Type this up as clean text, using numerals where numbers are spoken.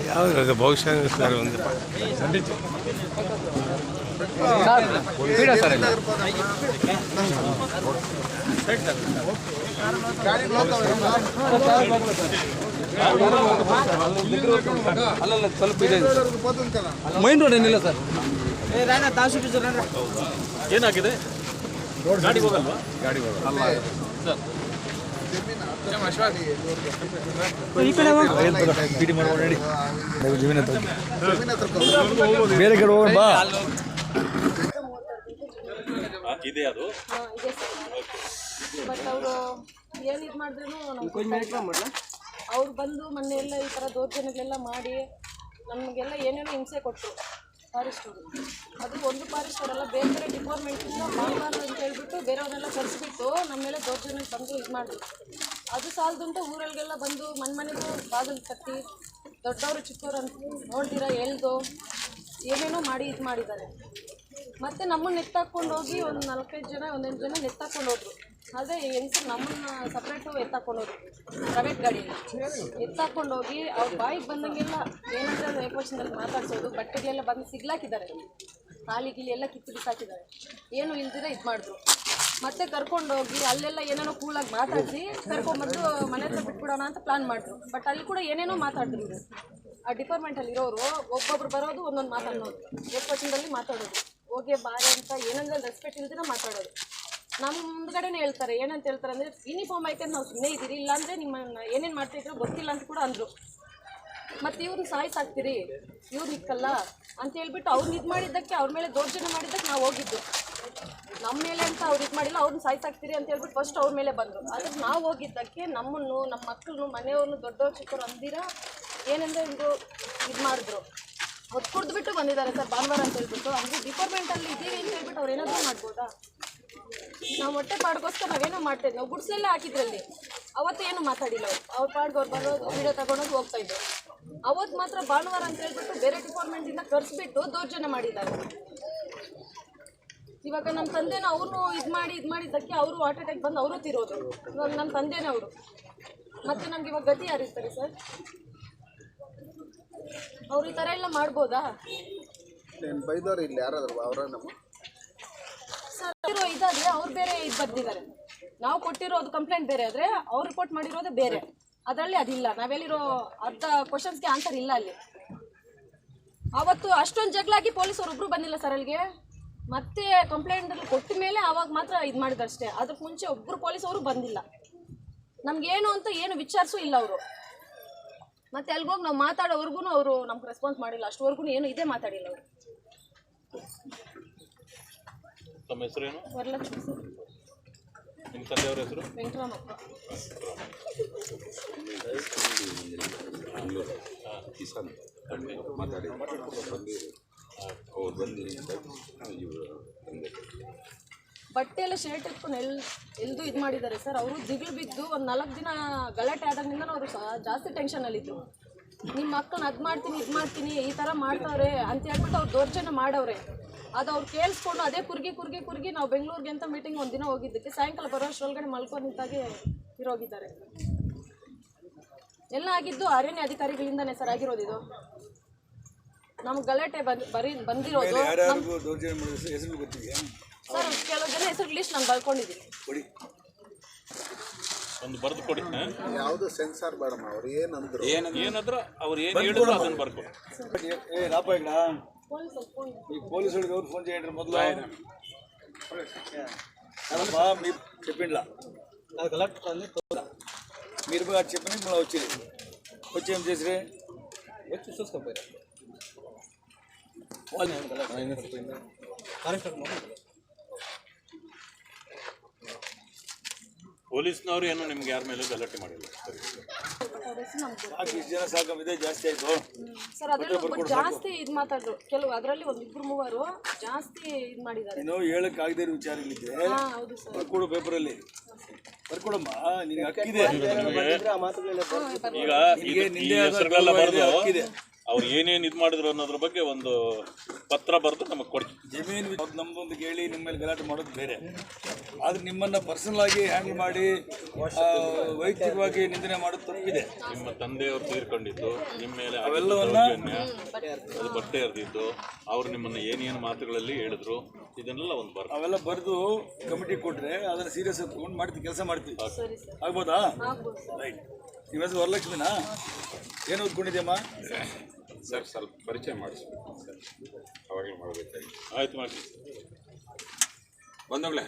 ಯಾವುದು ಬಹುಶಃ ಸರ್ ಒಂದು ಅಲ್ಲಲ್ಲ ಸ್ವಲ್ಪ ಇದೆ ಮೈನ್ ರೋಡ್ ಏನಿಲ್ಲ ಸರ್. ಏನಾಗಿದೆ? ಗಾಡಿ ಹೋಗಲ್ವಾ? ಗಾಡಿ ಹೋಗಲ್ಲ ಸರ್. ಬೇರೆ ಕಡೆ ಹೋಗೋಣ ಬಾ. ಇದೆ ಅದು. ಬಟ್ ಅವರು ಏನು ಇದು ಮಾಡಿದ್ರು ಅವ್ರು ಬಂದು ಮೊನ್ನೆ ಎಲ್ಲ ಈ ಥರ ದೌರ್ಜನ್ಯಗಳೆಲ್ಲ ಮಾಡಿ ನಮಗೆಲ್ಲ ಏನೇನೋ ಹಿಂಸೆ ಕೊಟ್ಟರು ಫಾರೆಸ್ಟವರು. ಅದು ಒಂದು ಫಾರೆಸ್ಟವರೆಲ್ಲ ಬೇರೆ ಬೇರೆ ಡಿಪಾರ್ಟ್ಮೆಂಟಿಂದ ಮಾಡಬಾರ್ದು ಅಂತ ಹೇಳ್ಬಿಟ್ಟು ಬೇರೆಯವ್ರನ್ನೆಲ್ಲ ಕರೆಸ್ಬಿಟ್ಟು ನಮ್ಮ ಮೇಲೆ ದೌರ್ಜನ್ಯ ಬಂದು ಇದು ಮಾಡಿದ್ರು. ಅದು ಸಾಲದಂತ ಊರಲ್ಲಿಗೆಲ್ಲ ಬಂದು ಮನೆಗೂ ಬಾಗಿಲು ಕಟ್ಟಿ ದೊಡ್ಡವರು ಚಿಕ್ಕವರು ಅಂತ ನೋಡ್ದಿರ ಎಳ್ದು ಏನೇನೋ ಮಾಡಿ ಇದು ಮಾಡಿದ್ದಾರೆ. ಮತ್ತು ನಮ್ಮನ್ನು ಎತ್ತಾಕೊಂಡು ಹೋಗಿ ಒಂದು 4-5 ಜನ 1-8 ಜನ ಎತ್ತಾಕೊಂಡು ಹೋದ್ರು. ಅದೇ ಹೆಂಗಸರು ನಮ್ಮನ್ನು ಸಪ್ರೇಟು ಎತ್ತಾಕೊಂಡು ಹೋದ್ರು ಪ್ರೈವೇಟ್ ಗಾಡಿಯಲ್ಲಿ ಎತ್ತಾಕೊಂಡು ಹೋಗಿ ಅವ್ರ ಬಾಯಿಗೆ ಬಂದಂಗೆಲ್ಲ ಏನಂದ್ರೆ ಏಕವಚನದಲ್ಲಿ ಮಾತಾಡ್ಸೋದು, ಬಟ್ಟೆಗೆಲ್ಲ ಬಂದು ಸಿಗ್ಲಾಕಿದ್ದಾರೆ, ತಾಳಿ ಗಿಲಿ ಎಲ್ಲ ಕಿತ್ತು ಬಿಸಾಕಿದ್ದಾರೆ, ಏನು ಇಲ್ದಿರ ಇದು ಮಾಡಿದ್ರು. ಮತ್ತೆ ಕರ್ಕೊಂಡೋಗಿ ಅಲ್ಲೆಲ್ಲ ಏನೇನೋ ಕೂಲಾಗಿ ಮಾತಾಡಿಸಿ ಕರ್ಕೊಂಡ್ಬಂದು ಮನೆ ಹತ್ರ ಬಿಟ್ಬಿಡೋಣ ಅಂತ ಪ್ಲಾನ್ ಮಾಡಿದ್ರು. ಬಟ್ ಅಲ್ಲಿ ಕೂಡ ಏನೇನೋ ಮಾತಾಡಿದ್ರು ಇವರು. ಆ ಡಿಪಾರ್ಟ್ಮೆಂಟಲ್ಲಿ ಇರೋರು ಒಬ್ಬೊಬ್ರು ಬರೋದು ಒಂದೊಂದು ಮಾತಾಡೋದು, ಏಕವಚನದಲ್ಲಿ ಮಾತಾಡೋದು, ಹೋಗಿ ಬಾರೆ ಅಂತ ಏನಂದ್ರೆ ರೆಸ್ಪೆಕ್ಟ್ ಇಲ್ದಿರ ಮಾತಾಡೋದು. ನಮ್ಮ ಮುಂದ್ಗಡೆನೇ ಹೇಳ್ತಾರೆ, ಏನಂತ ಹೇಳ್ತಾರೆ ಅಂದರೆ ಯೂನಿಫಾರ್ಮ್ ಆಯ್ತು ನಾವು ಸುಮ್ಮನೆ ಇದ್ದೀರಿ, ಇಲ್ಲಾಂದರೆ ನಿಮ್ಮನ್ನು ಏನೇನು ಮಾಡ್ತಾಯಿದ್ರು ಗೊತ್ತಿಲ್ಲ ಅಂತ ಕೂಡ ಅಂದರು. ಮತ್ತು ಇವ್ರನ್ನ ಸಾಯಿಸಾಕ್ತೀರಿ, ಇವ್ರು ನಿಕ್ಕಲ್ಲ ಅಂತ ಹೇಳ್ಬಿಟ್ಟು ಅವ್ರನ್ನ ಇದು ಮಾಡಿದ್ದಕ್ಕೆ ಅವ್ರ ಮೇಲೆ ದೌರ್ಜನ್ಯ ಮಾಡಿದ್ದಕ್ಕೆ ನಾವು ಹೋಗಿದ್ದು. ನಮ್ಮ ಮೇಲೆ ಅಂತ ಅವ್ರು ಇದು ಮಾಡಿಲ್ಲ, ಅವ್ರನ್ನ ಸಾಯಿಸಾಕ್ತೀರಿ ಅಂತ ಹೇಳ್ಬಿಟ್ಟು ಫಸ್ಟ್ ಅವ್ರ ಮೇಲೆ ಬಂದರು. ಆದರೆ ನಾವು ಹೋಗಿದ್ದಕ್ಕೆ ನಮ್ಮನ್ನು ನಮ್ಮ ಮಕ್ಕಳನ್ನು ಮನೆಯವ್ರನ್ನು ದೊಡ್ಡವ್ರು ಚಿಕ್ಕವ್ರು ಅಂದಿರ ಏನಂದರೆ ಇವರು ಇದು ಮಾಡಿದ್ರು, ಹೊತ್ತು ಕುಡಿದ್ಬಿಟ್ಟು ಬಂದಿದ್ದಾರೆ ಸರ್ ಭಾನುವಾರ ಅಂತ ಹೇಳ್ಬಿಟ್ಟು. ಅಂದರೆ ಡಿಪಾರ್ಟ್ಮೆಂಟಲ್ಲಿ ಇದ್ದೀವಿ ಅಂತ ಹೇಳ್ಬಿಟ್ಟು ಅವ್ರು ಏನಾದರೂ ಮಾಡ್ಬೋದಾ? ನಾವು ಹೊಟ್ಟೆ ಪಾಡ್ಗೋಸ್ಕರ ನಾವೇನೋ ಮಾಡ್ತಾಯಿದ್ವಿ. ನಾವು ಗುಡ್ಸೆಲ್ಲ ಹಾಕಿದ್ರಲ್ಲಿ ಅವತ್ತು ಏನು ಮಾತಾಡಿಲ್ಲ. ಅವ್ರ ಪಾಡ್ಗೆ ಅವ್ರು ಬರೋದು ವಿಡಿಯೋ ತಗೊಂಡೋಗಿ ಹೋಗ್ತಾಯಿದ್ರು. ಅವತ್ತು ಮಾತ್ರ ಭಾನುವಾರ ಅಂತ ಹೇಳ್ಬಿಟ್ಟು ಬೇರೆ ಡಿಪಾರ್ಟ್ಮೆಂಟಿಂದ ಕರೆಸ್ಬಿಟ್ಟು ದೌರ್ಜನ್ಯ ಮಾಡಿದ್ದಾರೆ. ಇವಾಗ ನಮ್ಮ ತಂದೆನ ಅವ್ರನ್ನೂ ಇದು ಮಾಡಿದ್ದಕ್ಕೆ ಅವರು ಹಾರ್ಟ್ ಅಟ್ಯಾಕ್ ಬಂದು ಅವರು ತಿರೋದು. ಇವಾಗ ನಮ್ಮ ತಂದೆನೇ ಅವರು. ಮತ್ತು ನಮ್ಗೆ ಇವಾಗ ಗತಿ ಯಾರಿರ್ತಾರೆ ಸರ್? ಅವ್ರು ಈ ಥರ ಎಲ್ಲ ಮಾಡ್ಬೋದಾ ಬೈದವ್ರು? ಇಲ್ಲಿ ಯಾರಾದ್ರು ಅವರ ನಮ್ಮ ಸರ್ ಇದಾದರೆ ಅವ್ರು ಬೇರೆ ಇದು ಬರ್ದಿದ್ದಾರೆ. ನಾವು ಕೊಟ್ಟಿರೋದು ಕಂಪ್ಲೇಂಟ್ ಬೇರೆ ಆದರೆ ಅವ್ರು ರಿಪೋರ್ಟ್ ಮಾಡಿರೋದು ಬೇರೆ. ಅದರಲ್ಲಿ ಅದಿಲ್ಲ. ನಾವೆಲ್ಲಿರೋ ಅರ್ಧ ಕ್ವಶನ್ಸ್ಗೆ ಆನ್ಸರ್ ಇಲ್ಲ ಅಲ್ಲಿ. ಆವತ್ತು ಅಷ್ಟೊಂದು ಜಗಳಾಗಿ ಪೊಲೀಸರು ಒಬ್ಬರು ಬಂದಿಲ್ಲ ಸರ್ ಅಲ್ಲಿಗೆ. ಮತ್ತೆ ಕಂಪ್ಲೇಂಟಲ್ಲಿ ಕೊಟ್ಟ ಮೇಲೆ ಆವಾಗ ಮಾತ್ರ ಇದು ಮಾಡಿದಷ್ಟೇ. ಅದಕ್ಕೆ ಮುಂಚೆ ಒಬ್ಬರು ಪೊಲೀಸವರು ಬಂದಿಲ್ಲ. ನಮಗೇನು ಅಂತ ಏನು ವಿಚಾರಿಸೂ ಇಲ್ಲ ಅವರು. ಮತ್ತು ಅಲ್ಲಿಗೋಗಿ ನಾವು ಮಾತಾಡೋವರೆಗೂ ಅವರು ನಮ್ಗೆ ರೆಸ್ಪಾನ್ಸ್ ಮಾಡಿಲ್ಲ. ಅಷ್ಟುವರೆಗೂ ಏನು ಇದೇ ಮಾತಾಡಿಲ್ಲ ಅವರು. ತಮ್ಮ ಹೆಸರೇನು? ವರಲಕ್ಷ್ಮಿ ಸರ್. ನಿಮ್ಮ ತಂದೆಯವರ ಹೆಸರು? ವೆಂಕಟರಾಮಪ್ಪ. ಕಿಸಾನ್ ಮಾತಾಡಿ ಅವ್ರು ಬಂದು ಬಟ್ಟೆ ಎಲ್ಲ ಶರ್ಟ್ ಎತ್ಕೊಂಡು ಎಲ್ದು ಇದು ಮಾಡಿದ್ದಾರೆ ಸರ್. ಅವರು ದಿಗ್ಲು ಬಿದ್ದು ಒಂದು 4 ದಿನ ಗಲಾಟೆ ಆದಾಗಿಂದ ಅವರು ಜಾಸ್ತಿ ಟೆನ್ಷನಲ್ಲಿದ್ದರು. ನಿಮ್ಮ ಮಕ್ಕಳನ್ನ ಅದು ಮಾಡ್ತೀನಿ ಇದು ಮಾಡ್ತೀನಿ ಈ ಥರ ಮಾಡ್ತಾವ್ರೆ ಅಂತ ಹೇಳ್ಬಿಟ್ಟು ಅವ್ರು ದೌರ್ಜನ್ಯ ಮಾಡವ್ರೆ. ಅದು ಅವ್ರು ಕೇಳಿಸ್ಕೊಂಡು ಅದೇ ಕುರ್ಗಿ ನಾವು ಬೆಂಗಳೂರಿಗೆ ಅಂತ ಮೀಟಿಂಗ್ ಒಂದು ದಿನ ಹೋಗಿದ್ದಕ್ಕೆ ಸಾಯಂಕಾಲ ಬರೋ ಅಷ್ಟರೊಳಗಡೆ ಮಲ್ಕೊಂಡು ನಿಂತಾಗೆ ಇರೋಗಿದ್ದಾರೆ. ಎಲ್ಲ ಆಗಿದ್ದು ಅರಣ್ಯ ಅಧಿಕಾರಿಗಳಿಂದನೇ ಸರ್ ಆಗಿರೋದು. ಇದು ನಮ್ಗೆ ಗಲಾಟೆ ಬಂದಿರೋದು ಸರ್. ಕೆಲವು ಜನ ಹೆಸರು ಲಿಸ್ಟ್ ನಾನು ಬರ್ಕೊಂಡಿದ್ದೀನಿ. ಒಂದು ಬರೆದು ಕೊಡಿ. ಯಾವುದು ಸೆನ್ಸಾರ್ ಬೇಡಮ್ಮ. ಅವ್ರು ಏನಂದ್ರು ಏನಾದ್ರು ಅವ್ರು ಏನು ಹೇಳಿದ್ರು ಅದನ್ನು ಬರ್ಕೊಡಿ. ఈ పోలీసులకు ఎవరు ఫోన్ చేయండి మొదలు అదమ్మా మీరు చెప్పిండ్లా అది కలెక్టర్ మీరు అది చెప్పిన మళ్ళీ వచ్చి ఏం చేసిరే వచ్చి చూసుకోపోయారు ಪೊಲೀಸ್ನವರು ಏನು ನಿಮ್ಗೆ ಯಾರ ಮೇಲೂ ಗಲಾಟೆ ಮಾಡಿಲ್ಲ? ಜನ ಸಾಕು ಇದೇ ಜಾಸ್ತಿ ಆಯಿತು ಸರ್. ಅದರಲ್ಲಿ ಜಾಸ್ತಿ ಇದು ಮಾತಾಡಿದ್ರು. ಕೆಲವು ಅದರಲ್ಲಿ 1-2-3 ಜಾಸ್ತಿ ಇದು ಮಾಡಿದ್ದಾರೆ. ನೀನು ಹೇಳಕ್ಕೆ ಆಗದೇ ವಿಚಾರಗಳಿದ್ರೆ ಬರ್ಕೊಡು, ಪೇಪರಲ್ಲಿ ಬರ್ಕೊಡಮ್ಮ. ನಿನಗೆ ಹಕ್ಕಿದೆ. ಈಗ ಹೆಸರುಗಳೆಲ್ಲ ಬರೆದು ಅವ್ರು ಏನೇನು ಇದು ಮಾಡಿದ್ರು ಅನ್ನೋದ್ರ ಬಗ್ಗೆ ಒಂದು ಪತ್ರ ಬರೆದು ನಮಗೆ ಕೊಡಿ. ಜಮೀನು ನಮ್ಮದೊಂದು ಕೇಳಿ ನಿಮ್ಮ ಮೇಲೆ ಗಲಾಟೆ ಮಾಡೋದು ಬೇರೆ, ಆದರೆ ನಿಮ್ಮನ್ನು ಪರ್ಸನಲ್ ಆಗಿ ಹ್ಯಾಂಡಲ್ ಮಾಡಿ ವೈಯಕ್ತಿಕವಾಗಿ ನಿಂದನೆ ಮಾಡೋದು ತಪ್ಪಿದೆ. ನಿಮ್ಮ ತಂದೆಯವರು ತೀರ್ಕೊಂಡಿದ್ದು ನಿಮ್ಮ ಮೇಲೆ ಅವೆಲ್ಲವನ್ನ ಅದು ಬಟ್ಟೆ ಎರೆದಿದ್ದು, ಅವ್ರು ನಿಮ್ಮನ್ನು ಏನೇನು ಮಾತುಗಳಲ್ಲಿ ಹೇಳಿದ್ರು, ಇದನ್ನೆಲ್ಲ ಒಂದು ಬರ ಅವೆಲ್ಲ ಬರೆದು ಕಮಿಟಿ ಕೊಟ್ಟರೆ ಅದನ್ನು ಸೀರಿಯಸ್ ಆಗಿ ತೊಗೊಂಡು ಮಾಡ್ತೀವಿ, ಕೆಲಸ ಮಾಡ್ತೀವಿ. ಸರಿ ಸರ್, ಆಗ್ಬೋದಾ? ಆಗ್ಬೋದು ಸರ್. ರೈಟ್. ನಿಮ್ಮ ಹೆಸರು ವರಲಕ್ಷ್ಮಿನಾ? ಏನು ಓದ್ಕೊಂಡಿದ್ಯಮ್ಮ? ಸರ್ ಸ್ವಲ್ಪ ಪರಿಚಯ ಮಾಡಿಸ್ಬೇಕು ಸರ್, ಅವಾಗಲೇ ಮಾಡಬೇಕಾಗಿ. ಆಯ್ತು ಮಾಡಿ ಬಂದೋಗ್ಲೆ